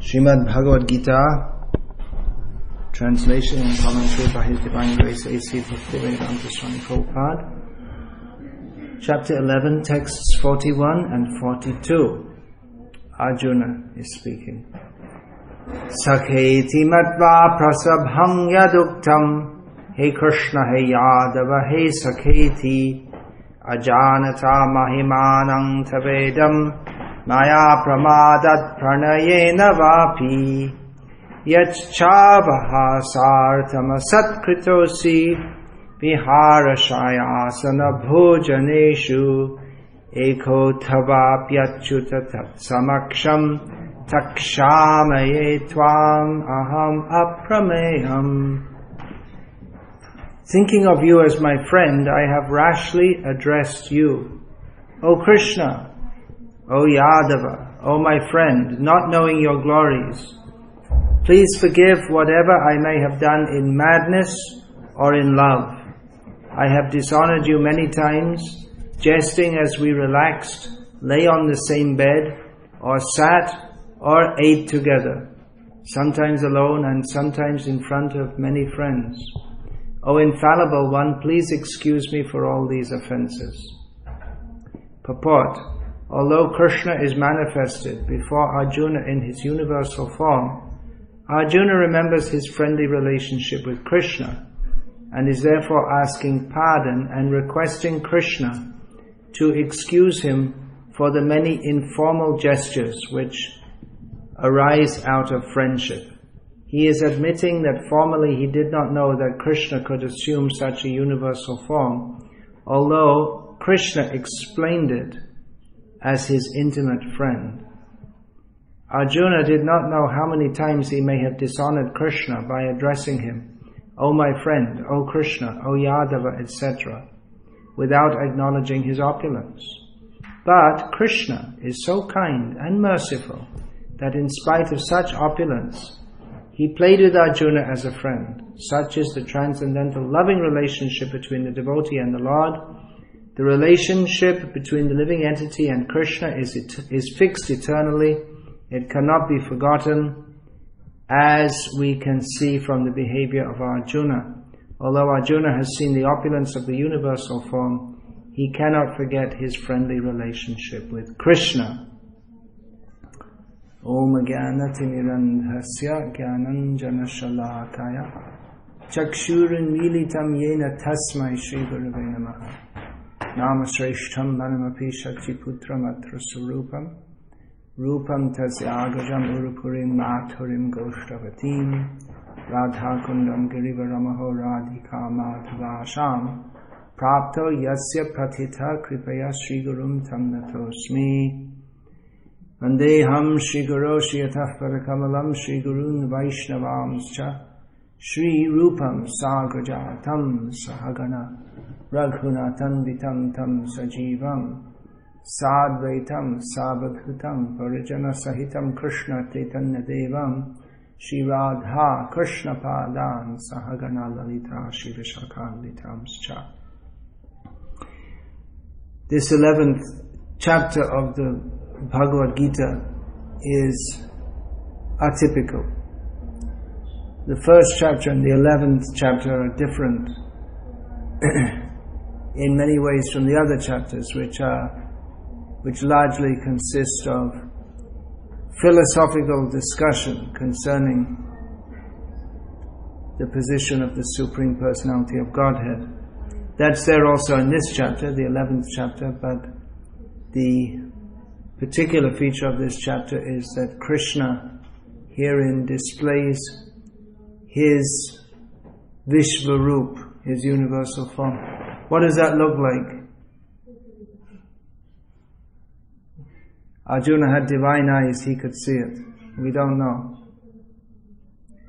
Srimad Bhagavad Gita, translation and commentary by His Divine Grace A.C. Bhaktivedanta Swami Prabhupada, Chapter 11, texts 41 and 42. Arjuna is speaking. Sakheti matva prasabham yaduktam, Hey Krishna, Hey Yadava, Hey Sakheti, Ajanata mahimanang tavedam, Maya pramadat pranayena vapi, Yachchavaha sartama satkritosi, Vihara shayasana bhojaneshu, Eko tavapyachuta samaksham, Takshamaye tvam aham aprameham. Thinking of you as my friend, I have rashly addressed you. O Krishna, O Yadava, O my friend, not knowing your glories, please forgive whatever I may have done in madness or in love. I have dishonored you many times, jesting as we relaxed, lay on the same bed, or sat or ate together, sometimes alone and sometimes in front of many friends. O infallible one, please excuse me for all these offenses. Purport. Although Krishna is manifested before Arjuna in his universal form, Arjuna remembers his friendly relationship with Krishna and is therefore asking pardon and requesting Krishna to excuse him for the many informal gestures which arise out of friendship. He is admitting that formerly he did not know that Krishna could assume such a universal form, although Krishna explained it as his intimate friend. Arjuna did not know how many times he may have dishonored Krishna by addressing him, O my friend, O Krishna, O Yadava, etc., without acknowledging his opulence. But Krishna is so kind and merciful that in spite of such opulence, he played with Arjuna as a friend. Such is the transcendental loving relationship between the devotee and the Lord. The relationship between the living entity and Krishna is fixed eternally. It cannot be forgotten, as we can see from the behavior of Arjuna. Although Arjuna has seen the opulence of the universal form, he cannot forget his friendly relationship with Krishna. Om Jnanatimirandhasya Jnananjanashalakaya Chakshurinmilitam Yena Tasmai Shri Gurave Namaha Namasreshtham Manamapi Shakti-putram Atra Surupam Rupam Tasyagajam Urupurim Mathurim Goshtavatim Radha Kundam Girivaramaho Radhika Madhavasham Prapto Yasya Pratitha Kripaya Shri Gurum Tam Natosmi Vandeham Shri Guru Shri Yatah Parakamalam Shri Gurun Vaishnavamscha Shri Rupam Sagrajatam Sahagana Raghunatan Vitam Tam Sajivam Sadvaitam Savadhutam Parijana Sahitam Krishna Chaitanya Devam Shri Radha Krishna Padan Sahagana Lalita Shri Vishakhanditamscha. This 11th chapter of the Bhagavad Gita is atypical. The first chapter and the 11th chapter are different in many ways from the other chapters, which largely consist of philosophical discussion concerning the position of the Supreme Personality of Godhead. That's there also in this chapter, the 11th chapter, but the particular feature of this chapter is that Krishna herein displays his Vishvarup, his universal form. What does that look like? Arjuna had divine eyes, he could see it. We don't know.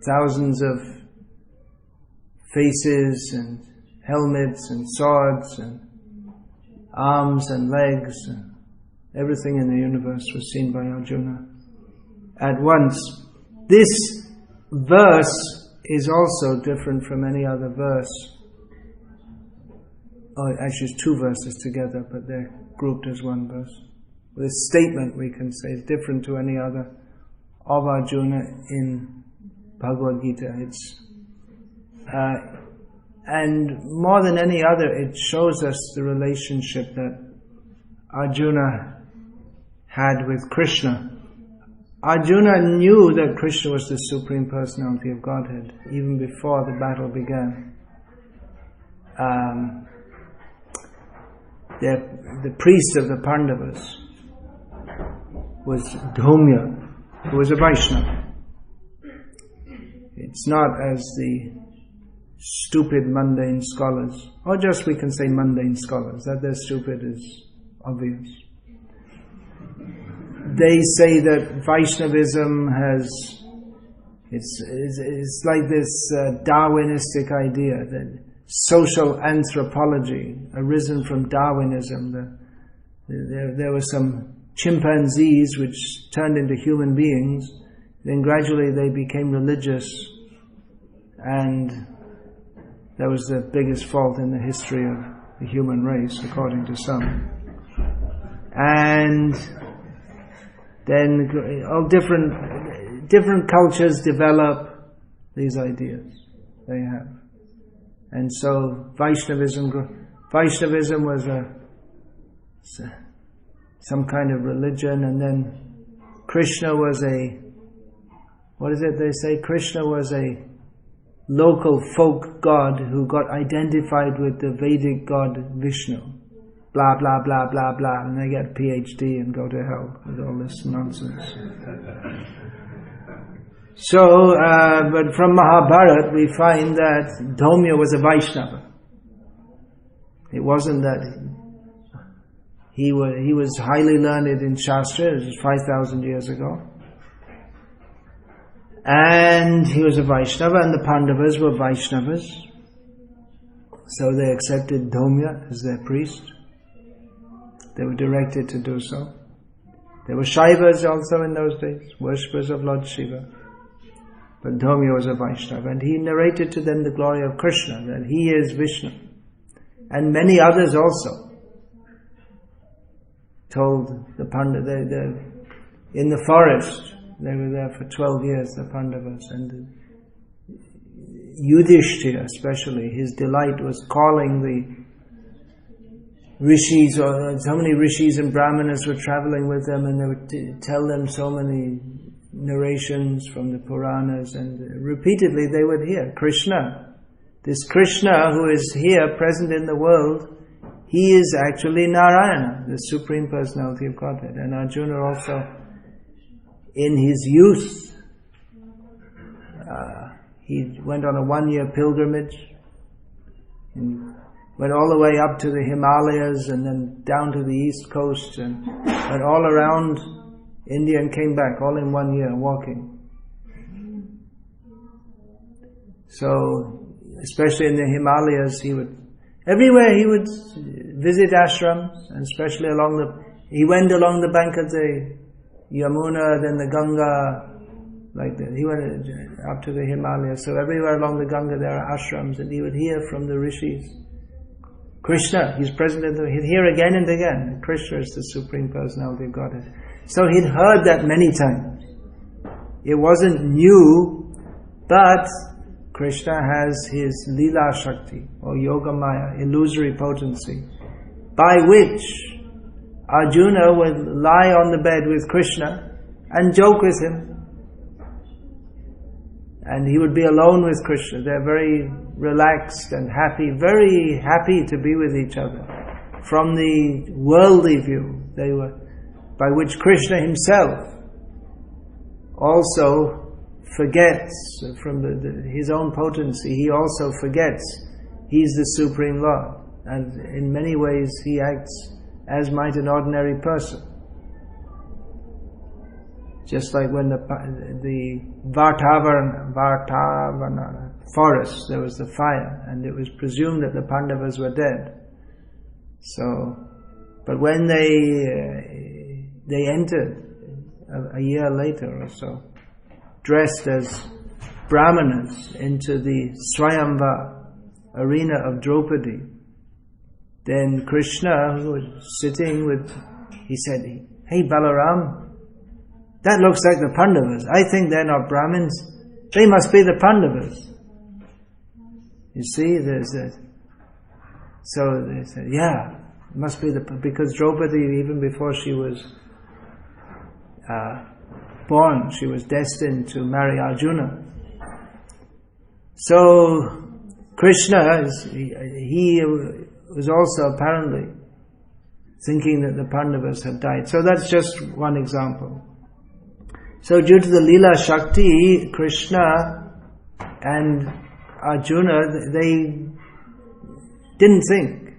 Thousands of faces and helmets and swords and arms and legs and everything in the universe was seen by Arjuna at once. This verse is also different from any other verse. Oh, actually it's two verses together, but they're grouped as one verse. This statement, we can say, is different to any other of Arjuna in Bhagavad Gita. And more than any other, it shows us the relationship that Arjuna had with Krishna. Arjuna knew that Krishna was the Supreme Personality of Godhead even before the battle began. The priest of the Pandavas was Dhaumya, who was a Vaishnava. It's not as the stupid mundane scholars, or just we can say mundane scholars, that they're stupid is obvious. They say that Vaishnavism it's like this Darwinistic idea that social anthropology arisen from Darwinism. There were some chimpanzees which turned into human beings, then gradually they became religious, and that was the biggest fault in the history of the human race, according to some. And then all different cultures develop these ideas they have. And so Vaishnavism was some kind of religion, and then Krishna was what is it they say? Krishna was a local folk god who got identified with the Vedic god Vishnu. Blah, blah, blah, blah, blah. And they get a PhD and go to hell with all this nonsense. So, but from Mahabharata we find that Dhaumya was a Vaishnava. It wasn't that he was highly learned in Shastra. It was 5,000 years ago. And he was a Vaishnava, and the Pandavas were Vaishnavas. So they accepted Dhaumya as their priest. They were directed to do so. There were Shaivas also in those days, worshippers of Lord Shiva. But Dhaumya was a Vaishnava, and he narrated to them the glory of Krishna, that he is Vishnu. And many others also told the Pandavas, in the forest, they were there for 12 years, the Pandavas, and Yudhishthira especially, his delight was calling the rishis, or so many rishis and brahmanas were traveling with them, and they would tell them so many narrations from the Puranas, and repeatedly they would hear Krishna. This Krishna who is here present in the world, he is actually Narayana, the Supreme Personality of Godhead. And Arjuna also, in his youth, he went on a 1-year pilgrimage, and went all the way up to the Himalayas and then down to the east coast and went all around India and came back all in 1 year walking. So, especially in the Himalayas, everywhere he would visit ashrams, and especially he went along the bank of the Yamuna, then the Ganga, like that. He went up to the Himalayas. So everywhere along the Ganga there are ashrams, and he would hear from the rishis. Krishna, he's present he'd hear again and again. Krishna is the Supreme Personality of Godhead. So he'd heard that many times. It wasn't new, but Krishna has his Leela Shakti, or Yoga Maya, illusory potency, by which Arjuna would lie on the bed with Krishna and joke with him. And he would be alone with Krishna. They're very relaxed and happy, very happy to be with each other. From the worldly view, by which Krishna himself also forgets, from his own potency, he also forgets he's the Supreme Lord. And in many ways he acts as might an ordinary person. Just like when the Vartavana forest, there was the fire, and it was presumed that the Pandavas were dead. So, but when they entered a year later or so, dressed as brahmanas into the Swayamvar arena of Draupadi, then Krishna, who was sitting he said, "Hey Balaram, That looks like the Pandavas. I think they're not Brahmins. They must be the Pandavas. You see, there's that. So they said, yeah, it must be because Draupadi, even before she was born, she was destined to marry Arjuna. So Krishna, he was also apparently thinking that the Pandavas had died. So that's just one example. So due to the Leela Shakti, Krishna and Arjuna, they didn't think.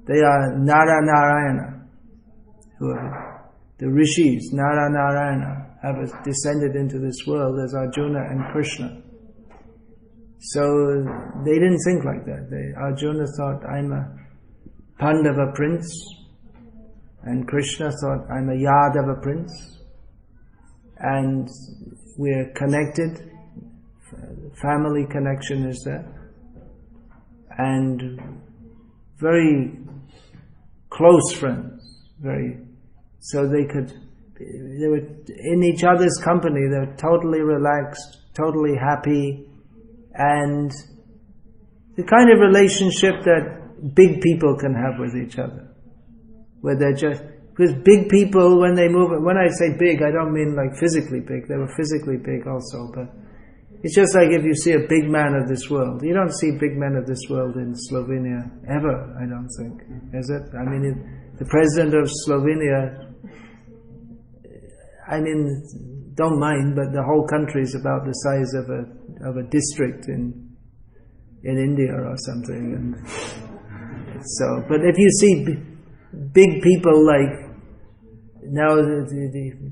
They are Nara Narayana, who are the rishis, Nara Narayana, have descended into this world as Arjuna and Krishna. So they didn't think like that. Arjuna thought, I'm a Pandava prince, and Krishna thought, I'm a Yadava prince, and we're connected. Family connection is there, and very close friends. So they were in each other's company. They were totally relaxed, totally happy, and the kind of relationship that big people can have with each other, where they're just, because big people, when they move, when I say big, I don't mean like physically big. They were physically big also, but it's just like if you see a big man of this world. You don't see big men of this world in Slovenia ever, I don't think. Is it? I mean, the president of Slovenia, I mean, don't mind, but the whole country is about the size of a district in India or something. And so, but if you see big people like, now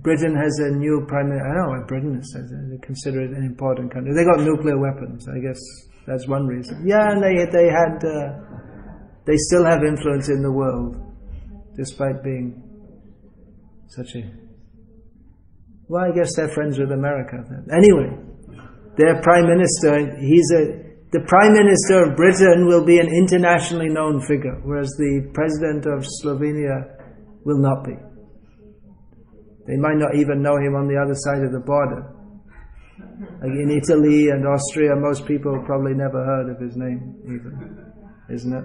Britain has a new prime minister. I don't know what Britain is. They consider it an important country. They got nuclear weapons. I guess that's one reason. Yeah, and they still have influence in the world, despite being such a. Well, I guess they're friends with America. Anyway, their prime minister. The prime minister of Britain will be an internationally known figure, whereas the president of Slovenia will not be. They might not even know him on the other side of the border. Like in Italy and Austria, most people probably never heard of his name even, isn't it?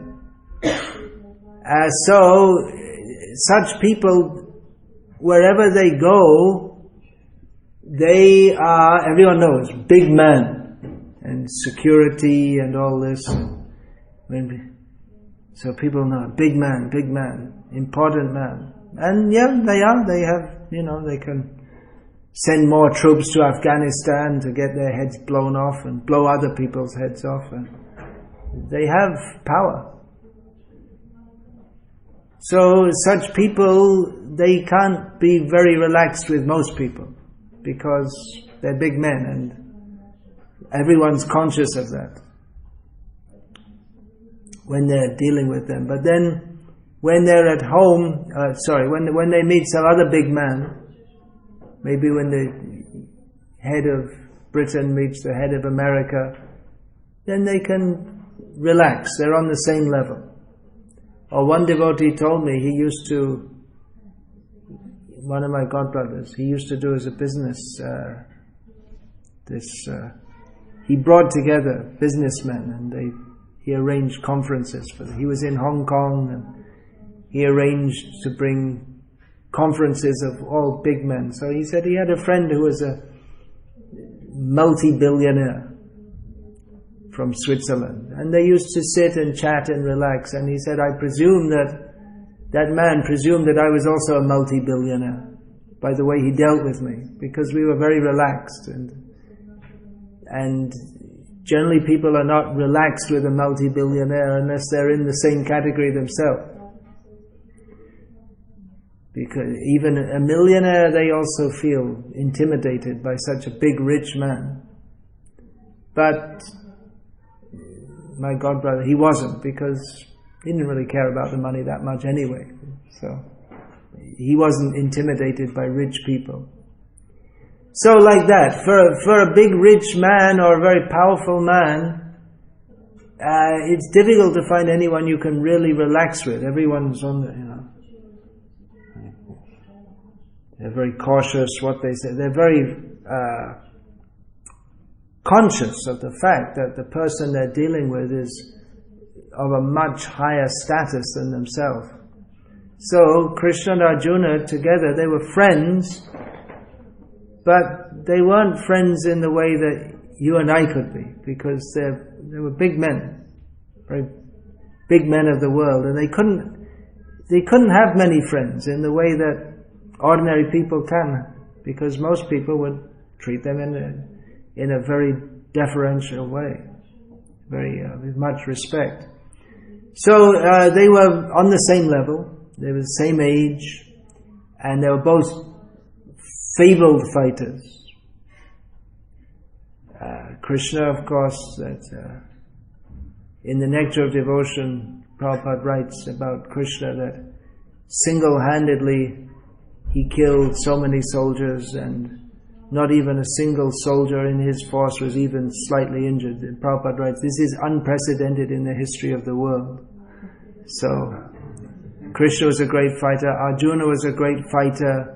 So, such people, wherever they go, they are, everyone knows, big man, and security and all this. So people know, big man, important man. And yeah, they have, they can send more troops to Afghanistan to get their heads blown off and blow other people's heads off. And they have power. So such people, they can't be very relaxed with most people because they're big men and everyone's conscious of that when they're dealing with them. But then when they're at home, when they meet some other big man, maybe when the head of Britain meets the head of America, then they can relax. They're on the same level. Or one devotee told me one of my godbrothers, he used to do as a business, he brought together businessmen and he arranged conferences for them. He was in Hong Kong and he arranged to bring conferences of all big men. So he said he had a friend who was a multi-billionaire from Switzerland. And they used to sit and chat and relax. And he said, I presume that man presumed that I was also a multi-billionaire by the way he dealt with me, because we were very relaxed. And generally people are not relaxed with a multi-billionaire unless they're in the same category themselves. Because even a millionaire, they also feel intimidated by such a big, rich man. But my godbrother, he wasn't, because he didn't really care about the money that much anyway. So he wasn't intimidated by rich people. So like that, for a big, rich man or a very powerful man, it's difficult to find anyone you can really relax with. Everyone's on the, They're very cautious what they say. They're very conscious of the fact that the person they're dealing with is of a much higher status than themselves. So Krishna and Arjuna together, they were friends, but they weren't friends in the way that you and I could be, because they were big men, very big men of the world, and they couldn't have many friends in the way that ordinary people can, because most people would treat them in a very deferential way, very with much respect. So they were on the same level, they were the same age, and they were both fabled fighters. Krishna, of course, that in the Nectar of Devotion, Prabhupada writes about Krishna that single-handedly he killed so many soldiers, and not even a single soldier in his force was even slightly injured. And Prabhupada writes, this is unprecedented in the history of the world. So, Krishna was a great fighter, Arjuna was a great fighter,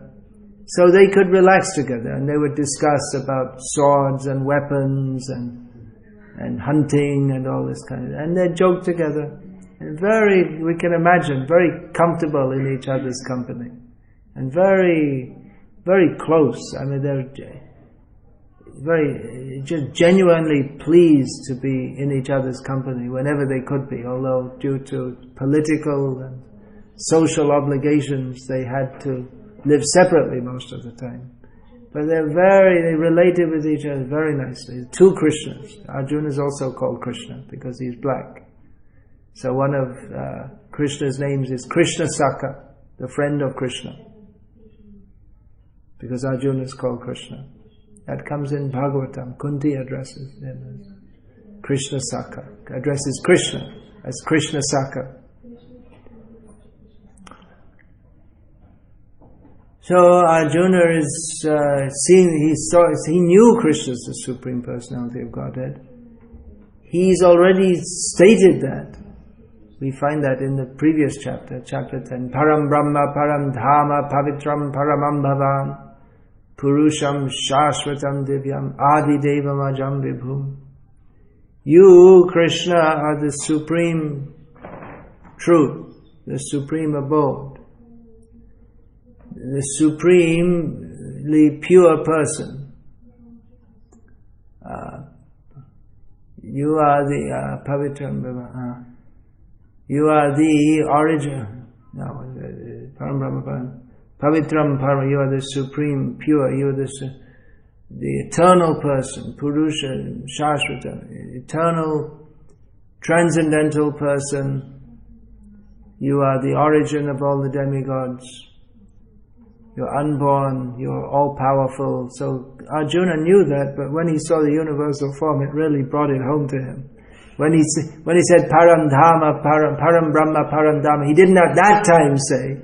so they could relax together and they would discuss about swords and weapons and hunting and all this kind of, and they'd joke together. And we can imagine, very comfortable in each other's company. And very, very close. I mean, they're very, just genuinely pleased to be in each other's company whenever they could be, although due to political and social obligations, they had to live separately most of the time. But they related with each other very nicely. Two Krishnas. Arjuna is also called Krishna because he's black. So one of Krishna's names is Krishna Saka, the friend of Krishna. Because Arjuna is called Krishna. That comes in Bhagavatam. Kunti addresses him as Krishna Saka. Addresses Krishna as Krishna Saka. So Arjuna is he knew Krishna is the Supreme Personality of Godhead. He's already stated that. We find that in the previous chapter, chapter 10. Param Brahma, Param Dhamma, Pavitram, Paramam Bhavan, Purusham, Shashvatam Divyam, Adi Devam Ajam Vibhum. You, Krishna, are the Supreme Truth, the Supreme Abode, the supremely pure person. You are the Pavitram, you are the origin. No, Param Brahma, Pavitram Param. You are the supreme, pure. You are the eternal person, Purusha, Shashvata, eternal, transcendental person. You are the origin of all the demigods. You're unborn, you're all-powerful. So Arjuna knew that, but when he saw the universal form, it really brought it home to him. When he said Param Dhamma, Param Brahma, Param Dhamma, he didn't at that time say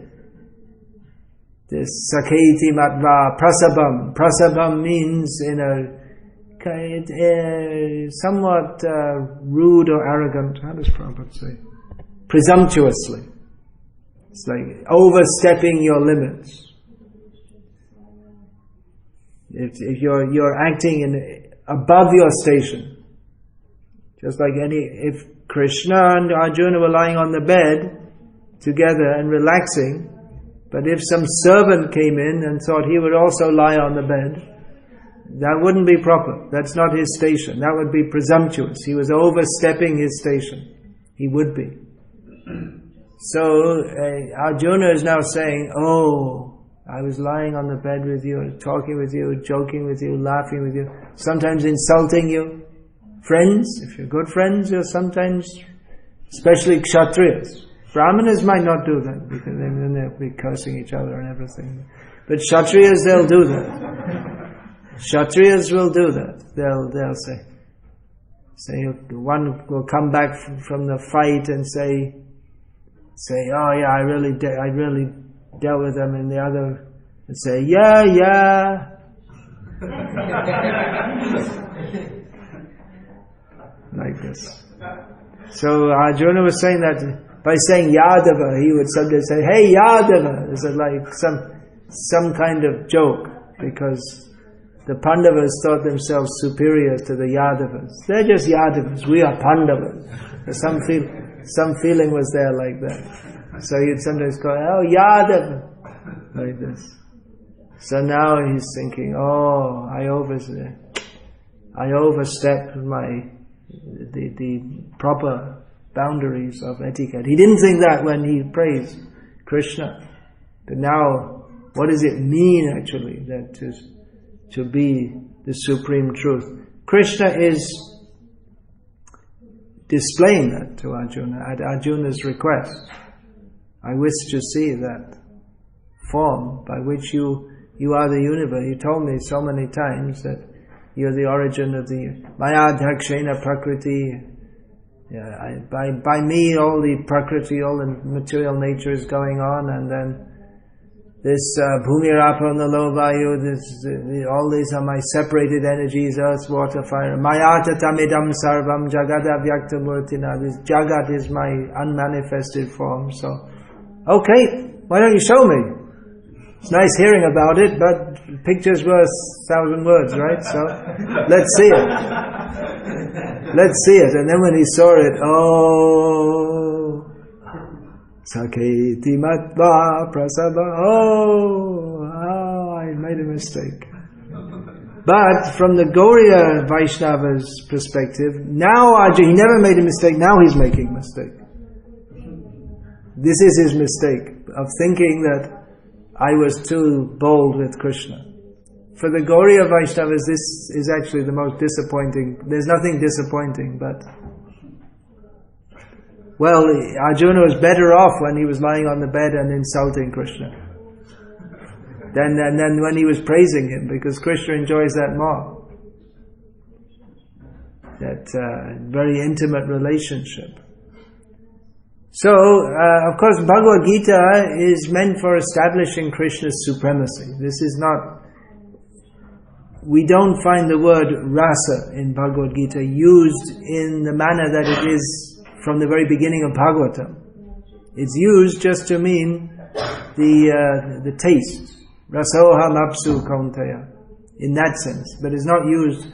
this Saketi Matva Prasabam. Prasabam means in a somewhat rude or arrogant, how does Prabhupada say? Presumptuously. It's like overstepping your limits. If you're acting above your station, just like if Krishna and Arjuna were lying on the bed together and relaxing, but if some servant came in and thought he would also lie on the bed, that wouldn't be proper. That's not his station. That would be presumptuous. He was overstepping his station. He would be. So Arjuna is now saying, oh, I was lying on the bed with you, talking with you, joking with you, laughing with you, sometimes insulting you. Friends, if you're good friends, you're sometimes, especially Kshatriyas. Brahmanas might not do that, because then they'll be cursing each other and everything. But Kshatriyas, they'll do that. Kshatriyas will do that. They'll say, one will come back from the fight and say, oh yeah, I really dealt with them, and the other would say, yeah. Like this. So Arjuna was saying that by saying Yadava, he would sometimes say, hey Yadava. Is it like some kind of joke, because the Pandavas thought themselves superior to the Yadavas. They're just Yadavas, we are Pandavas. Some feeling was there like that. So you'd sometimes call, oh, Yadav, like this. So now he's thinking, oh, I overstepped the proper boundaries of etiquette. He didn't think that when he praised Krishna. But now, what does it mean actually, that to be the supreme truth? Krishna is displaying that to Arjuna at Arjuna's request. I wish to see that form by which you are the universe. You told me so many times that you're the origin of the Maya Dhakshena Prakriti. Yeah, by me all the Prakriti, all the material nature is going on, and then this Bhumirapo Nalo Vayu, all these are my separated energies, earth, water, fire. Mayata tamidam sarvam jagada vyakta murtina. This jagat is my unmanifested form. So, okay, why don't you show me? It's nice hearing about it, but picture's worth 1,000 words, right? So, let's see it. Let's see it. And then when he saw it, oh, Saketi matva prasabha, I made a mistake. But from the Gauriya Vaishnava's perspective, now Arjuna, he never made a mistake, now he's making a mistake. This is his mistake of thinking that I was too bold with Krishna. For the Gauriya Vaishnavas, this is actually the most disappointing. There's nothing disappointing, but well, Arjuna was better off when he was lying on the bed and insulting Krishna than when he was praising him, because Krishna enjoys that more. That very intimate relationship. So, of course, Bhagavad Gita is meant for establishing Krishna's supremacy. This is not... We don't find the word rasa in Bhagavad Gita used in the manner that it is from the very beginning of Bhagavatam. It's used just to mean the taste. Rasoham apsu kaunteya. In that sense. But it's not used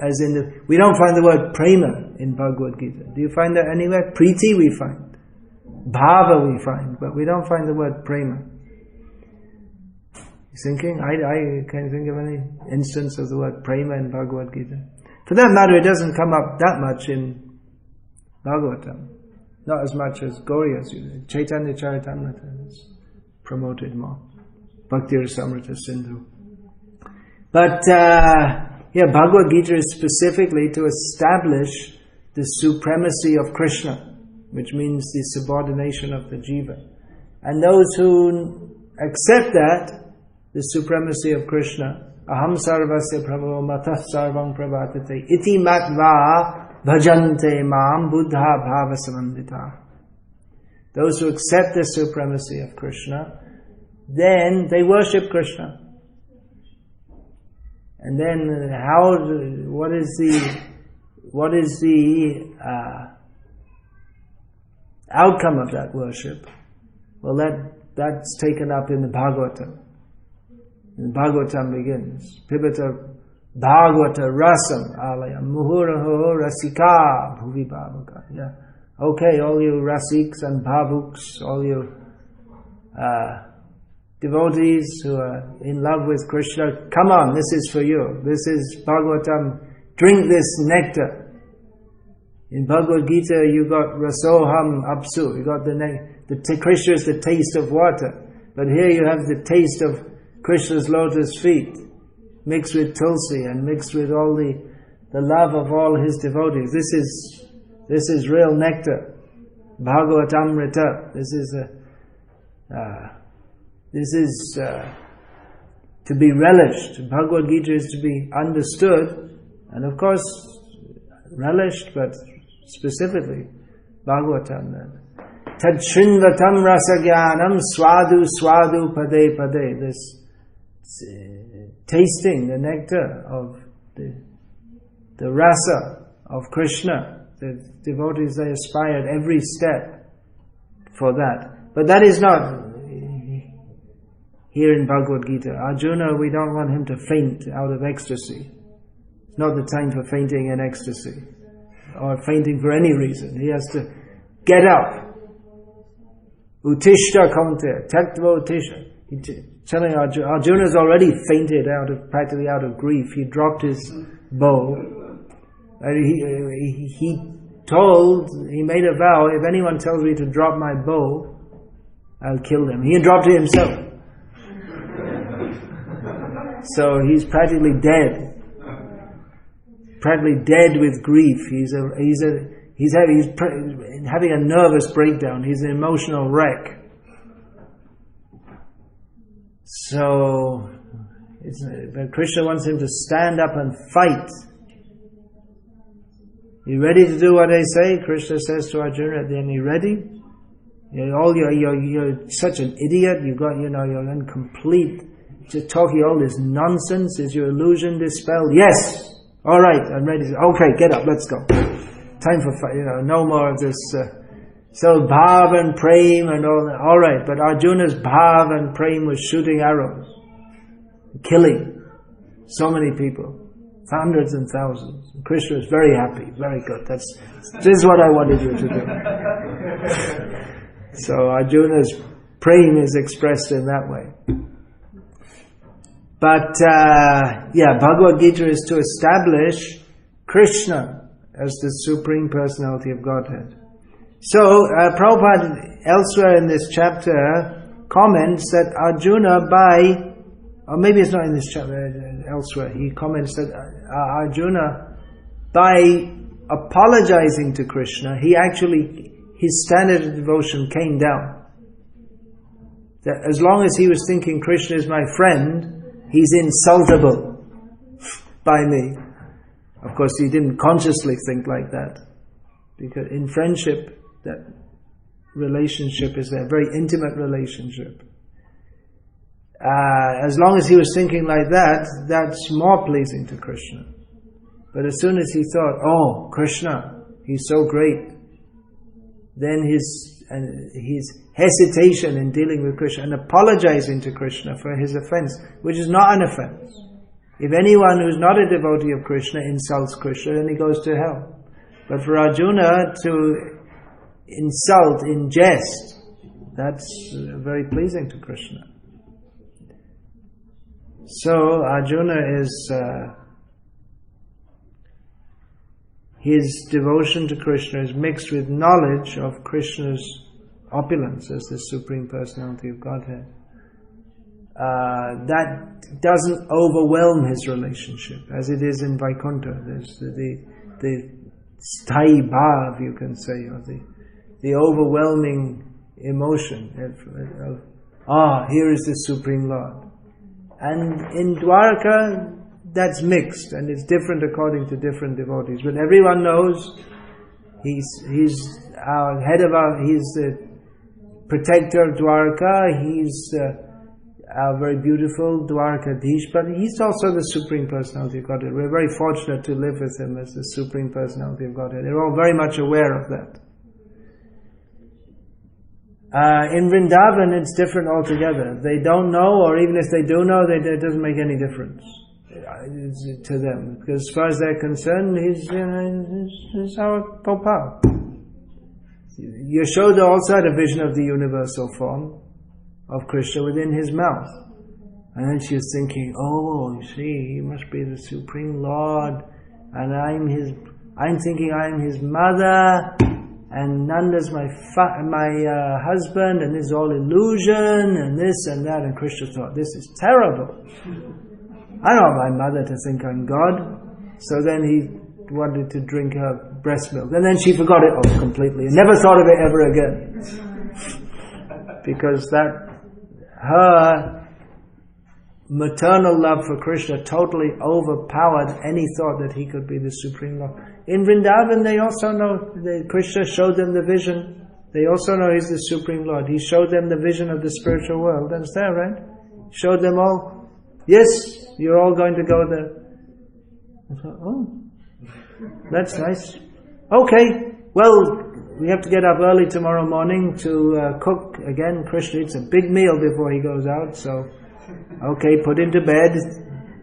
as in the... We don't find the word prema in Bhagavad Gita. Do you find that anywhere? Priti we find. Bhava we find, but we don't find the word prema. You're thinking? I can't think of any instance of the word prema in Bhagavad Gita. For that matter, it doesn't come up that much in Bhagavatam. Not as much as Gauriya's. Chaitanya Charitamrita is promoted more. Bhakti Rasamrita Sindhu. But, Bhagavad Gita is specifically to establish the supremacy of Krishna, which means the subordination of the jiva. And those who accept that, the supremacy of Krishna, aham sarvasya prabho matah sarvam prabhatate iti matva bhajante mam buddha bhava samandita. Those who accept the supremacy of Krishna, then they worship Krishna. And then what is the outcome of that worship? Well, that's taken up in the Bhagavatam. And Bhagavatam begins. Pibata Bhagavata Rasam Alaya Muhuraho Rasika Bhuvi Bhavaka. Yeah. Okay, all you Rasiks and Bhavuks, all you devotees who are in love with Krishna, come on, this is for you. This is Bhagavatam. Drink this nectar. In Bhagavad Gita, you got Rasoham Apsu. You got Krishna is the taste of water. But here you have the taste of Krishna's lotus feet, mixed with tulsi and mixed with all the love of all his devotees. This is real nectar. Bhagavatamrita. This is to be relished. Bhagavad Gita is to be understood, and of course relished, but specifically Bhagavatam. Tad Shrinvatam Rasagyanam Swadu Swadu Pade Pade. This tasting the nectar of the rasa of Krishna. The devotees, they aspire at every step for that. But that is not... here in Bhagavad Gita, Arjuna, we don't want him to faint out of ecstasy. It's not the time for fainting in ecstasy, or fainting for any reason. He has to get up. Utishta Kaunteya, Taktva Utisha. Telling Arjuna's already fainted practically out of grief. He dropped his bow. He made a vow, if anyone tells me to drop my bow, I'll kill them. He dropped it himself. So he's practically dead. Practically dead with grief. He's having a nervous breakdown. He's an emotional wreck. So Krishna wants him to stand up and fight. You ready to do what I say? Krishna says to Arjuna at the end, you ready? You're such an idiot. You're incomplete. Just talking all this nonsense. Is your illusion dispelled? Yes. All right. I'm ready. Okay, get up. Let's go. Time for fight. No more of this. So bhav and prem and all that. All right, but Arjuna's bhav and prem was shooting arrows, killing so many people, hundreds and thousands. And Krishna was very happy. Very good. This is what I wanted you to do. So Arjuna's prem is expressed in that way. But Bhagavad Gita is to establish Krishna as the Supreme Personality of Godhead. So Prabhupada elsewhere in this chapter comments that Arjuna or maybe it's not in this chapter, elsewhere, he comments that Arjuna, by apologizing to Krishna, his standard of devotion came down. That as long as he was thinking Krishna is my friend, he's insultable by me. Of course, he didn't consciously think like that, because in friendship, that relationship is a very intimate relationship. As long as he was thinking like that, that's more pleasing to Krishna. But as soon as he thought, oh, Krishna, he's so great, then his hesitation in dealing with Krishna and apologizing to Krishna for his offense, which is not an offense. If anyone who's not a devotee of Krishna insults Krishna, then he goes to hell. But for Arjuna to insult in jest, that's very pleasing to Krishna. So Arjuna is his devotion to Krishna is mixed with knowledge of Krishna's opulence as the Supreme Personality of Godhead. That doesn't overwhelm his relationship, as it is in Vaikuntha. There's the sthai bhav, you can say, or the overwhelming emotion of here is the Supreme Lord. And in Dwarka, that's mixed, and it's different according to different devotees. But everyone knows he's our head he's the protector of Dwarka, he's our very beautiful Dwarkadish, but he's also the Supreme Personality of Godhead. We're very fortunate to live with him as the Supreme Personality of Godhead. They're all very much aware of that. In Vrindavan, it's different altogether. They don't know, or even if they do know, it doesn't make any difference to them. Because as far as they're concerned, he's our Gopal. Yashoda also had a vision of the universal form of Krishna within his mouth. And then she was thinking, oh, you see, he must be the Supreme Lord, and I'm thinking I'm his mother, and Nanda's my husband, and this is all illusion, and this and that. And Krishna thought, this is terrible. I don't want my mother to think I'm God. So then he wanted to drink her breast milk, and then she forgot it all completely, and never thought of it ever again. Because her maternal love for Krishna totally overpowered any thought that he could be the Supreme Lord. In Vrindavan, they also know Krishna showed them the vision. They also know he's the Supreme Lord. He showed them the vision of the spiritual world. That's there, right? Showed them all. Yes, you're all going to go there. I thought, oh, that's nice. Okay, well, we have to get up early tomorrow morning to cook again. Krishna eats a big meal before he goes out, so Okay, put him to bed.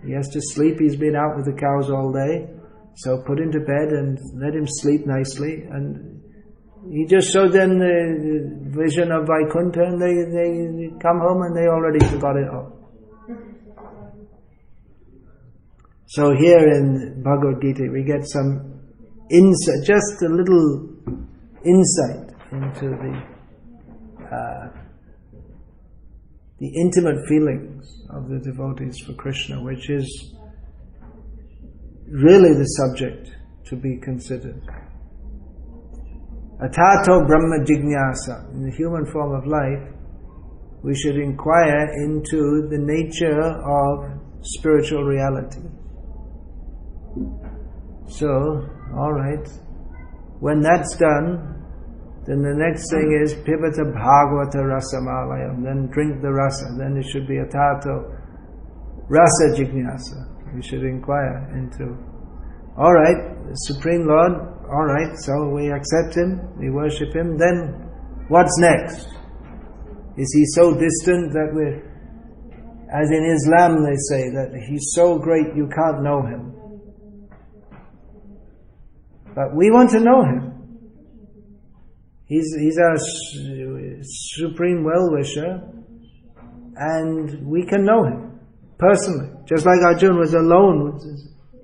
He has to sleep. He's been out with the cows all day. So put him to bed and let him sleep nicely. And he just showed them the vision of Vaikuntha, and they come home and they already forgot it all. So here in Bhagavad Gita we get some insight, just a little insight into the intimate feelings of the devotees for Krishna, which is really the subject to be considered. Atato Brahma Jignasa. In the human form of life, we should inquire into the nature of spiritual reality. So, alright, when that's done, then the next thing is Pibata Bhagavata Rasamalayam, then drink the rasa, then it should be Atato Rasa Jignasa. We should inquire into, alright, the Supreme Lord, alright, so we accept Him, we worship Him, then what's next? Is He so distant that we're, as in Islam they say, that He's so great you can't know Him. But we want to know Him. He's our supreme well-wisher, and we can know Him personally. Just like Arjuna was alone.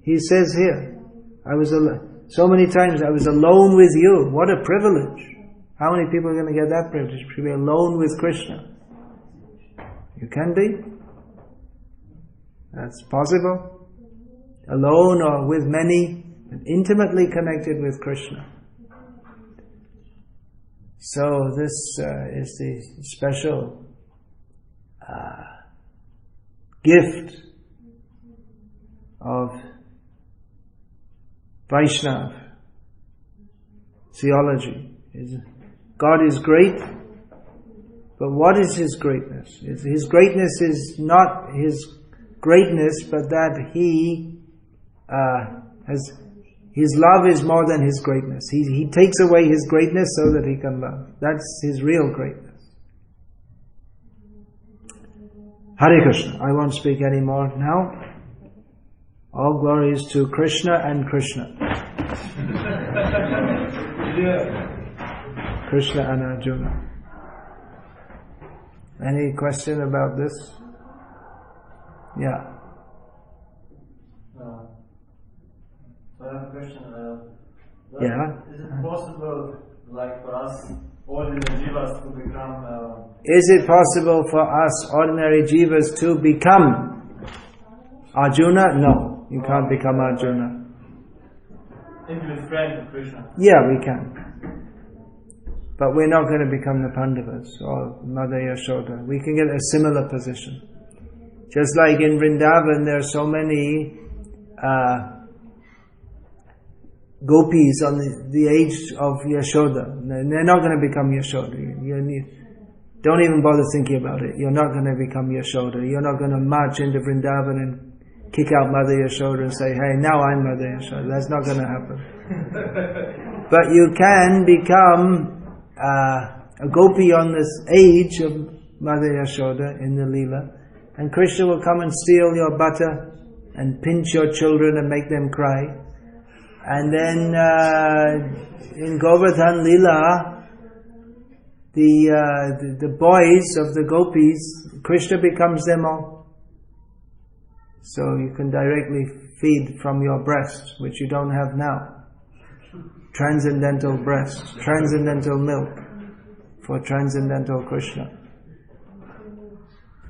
He says here, I was alone. So many times I was alone with you. What a privilege. How many people are going to get that privilege? To be alone with Krishna. You can be. That's possible. Alone or with many, and intimately connected with Krishna. So this is the special gift of Vaishnava theology. God is great, but what is His greatness? His greatness is not His greatness, but that He has, His love is more than His greatness. He takes away His greatness so that He can love. That's His real greatness. Hare Krishna. I won't speak any more now. All glories to Krishna and Krishna. Krishna and Arjuna. Any question about this? Yeah. I have a question. Yeah. Is it possible, like for us, ordinary jivas to become... Is it possible for us, ordinary jivas, to become Arjuna? No, you can't become Arjuna. Intimate friend of Krishna. Yeah, we can. But we're not going to become the Pandavas or Mother Yashoda. We can get a similar position. Just like in Vrindavan, there are so many gopis on the age of Yashoda. They're not going to become Yashoda. Don't even bother thinking about it. You're not going to become Yashoda. You're not going to march into Vrindavan and kick out Mother Yashoda and say, hey, now I'm Mother Yashoda. That's not going to happen. But you can become a gopi on this age of Mother Yashoda in the Leela, and Krishna will come and steal your butter and pinch your children and make them cry. And then in Govardhan Leela, the boys of the gopis, Krishna becomes them all. So you can directly feed from your breast, which you don't have now. Transcendental breast, transcendental milk for transcendental Krishna.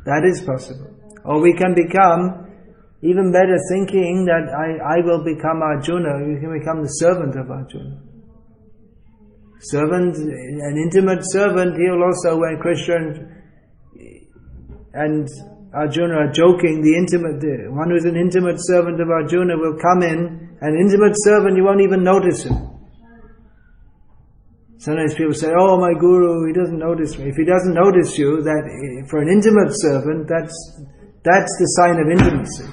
That is possible. Or we can become, even better, thinking that I will become Arjuna. You can become the servant of Arjuna. Servant, an intimate servant. He'll also, when Krishna and Arjuna are joking, the one who's an intimate servant of Arjuna will come in. An intimate servant, you won't even notice him. Sometimes people say, oh, my guru, he doesn't notice me. If he doesn't notice you, that for an intimate servant, that's the sign of intimacy.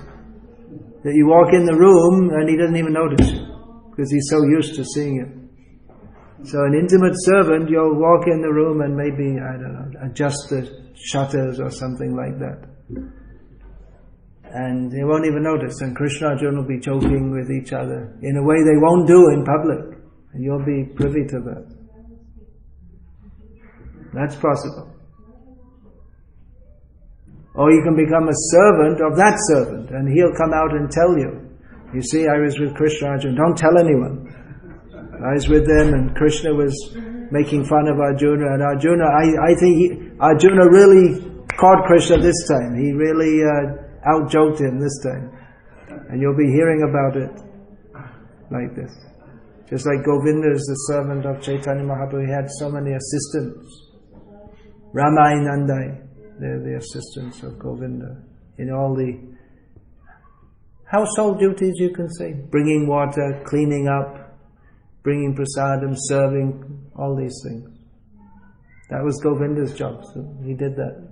That you walk in the room and he doesn't even notice you, because he's so used to seeing you. So an intimate servant, you'll walk in the room and maybe, I don't know, adjust the shutters or something like that. and they won't even notice. And Krishna and Arjuna will be joking with each other in a way they won't do in public, and you'll be privy to that. That's possible. Or you can become a servant of that servant, and he'll come out and tell you. You see, I was with Krishna and Arjuna. Don't tell anyone. I was with them, and Krishna was making fun of Arjuna, and Arjuna, I think Arjuna really caught Krishna this time. He really out-joked him this time. And you'll be hearing about it like this. Just like Govinda is the servant of Chaitanya Mahaprabhu, he had so many assistants. Ramai Nandai, they're the assistants of Govinda in all the household duties, you can say. Bringing water, cleaning up, bringing prasadam, serving, all these things. That was Govinda's job, so he did that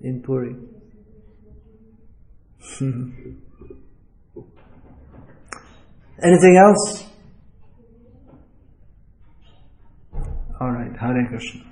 in Puri. Anything else? Alright, Hare Krishna.